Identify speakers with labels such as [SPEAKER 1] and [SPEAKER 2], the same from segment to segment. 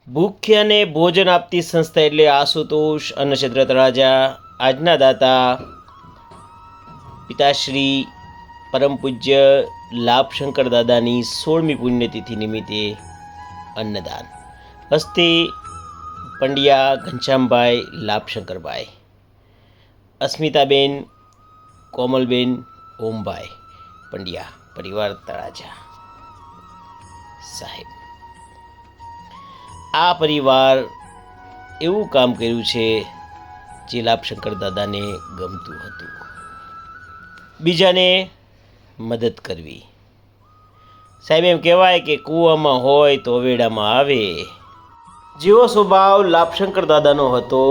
[SPEAKER 1] ભૂખ્યાને ભોજન આપતી સંસ્થા એટલે આશુતોષ અન્નક્ષેત્ર તળાજા. આજના દાતા પિતાશ્રી પરમ પૂજ્ય લાભશંકર દાદાની 16મી પુણ્યતિથિ નિમિત્તે અન્નદાન. હસ્તે પંડ્યા ઘનશ્યામભાઈ લાભશંકરભાઈ, અસ્મિતાબેન કોમલબેન ઓમભાઈ પંડ્યા, પરિવાર તળાજા. સાહેબ, આ પરિવાર એવું કામ કર્યું છે જે લાભશંકર દાદાને ગમતું હતું. બીજાને મદદ કરવી. સાહેબ, એમ કહેવાય કે કૂવામાં હોય તો અવેડામાં આવે. જેવો સ્વભાવ લાભશંકર દાદાનો હતો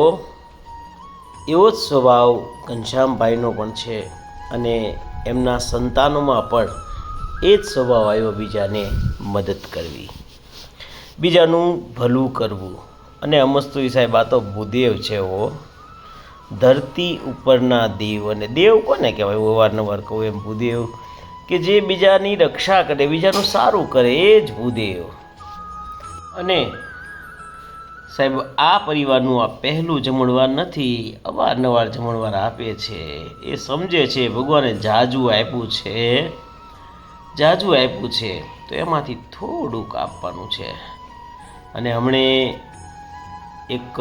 [SPEAKER 1] એવો જ સ્વભાવ ઘનશ્યામભાઈનો પણ છે, અને એમના સંતાનોમાં પણ એ જ સ્વભાવ આવ્યો, બીજાને મદદ કરવી, બીજાનું ભલું કરવું. અને અમસ્તુ સાહેબ, આ તો ભૂદેવ છે હો, ધરતી ઉપરના દેવ. અને દેવ કોને કહેવાય? અવારનવાર કહું એમ, ભૂદેવ કે જે બીજાની રક્ષા કરે, બીજાનું સારું કરે, એ જ ભૂદેવ. અને સાહેબ, આ પરિવારનું આ પહેલું જમણવાર નથી, અવારનવાર જમણવાર આપે છે. એ સમજે છે ભગવાને જાજુ આપ્યું છે, તો એમાંથી થોડુંક આપવાનું છે. અને હમણે એક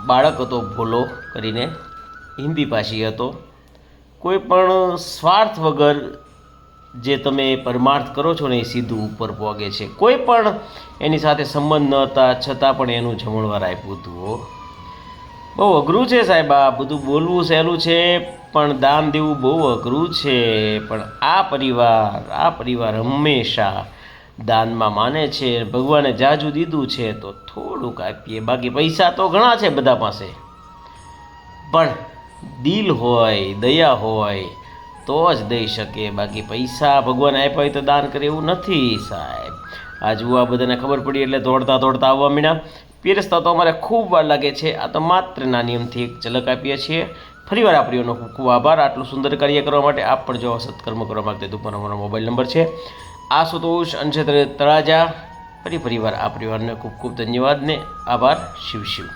[SPEAKER 1] બાળક હતો ભોલો કરીને, હિન્દી ભાષી હતો. કોઈ પણ સ્વાર્થ વગર જે તમે પરમાર્થ કરો છો ને, એ સીધું ઉપર પહોંચે છે. કોઈ પણ એની સાથે સંબંધ ન હતા, છતાં પણ એનું જમણવાર આપ્યું હતું. બહુ અઘરું છે સાહેબ, આ બધું બોલવું સહેલું છે, પણ દાન દેવું બહુ અઘરું છે. પણ આ પરિવાર હંમેશા દાનમાં માને છે. ભગવાને જાજુ દીધું છે તો થોડુંક આપીએ. બાકી પૈસા તો ઘણા છે બધા પાસે, પણ દિલ હોય, દયા હોય તો જ દઈ શકે. બાકી પૈસા ભગવાને આપ્યા હોય તો દાન કરે એવું નથી સાહેબ. આ જુઓ, આ બધાને ખબર પડી એટલે દોડતા આવવા મીના. પીરસતા તો અમારે ખૂબ વાર લાગે છે. આ તો માત્ર ના નિયમથી એક ઝલક આપીએ છીએ. ફરીવાર આપણીઓનો ખૂબ ખૂબ આભાર આટલું સુંદર કાર્ય કરવા માટે. આપ પણ જો સત્કર્મ કરવા માગતા તો ઉપર અમારો મોબાઈલ નંબર છે. આશુતોષ અન્નક્ષેત્ર તળાજા. ફરીવાર આ પરિવારને ખૂબ ખૂબ ધન્યવાદ ને આભાર. શિવ શિવ.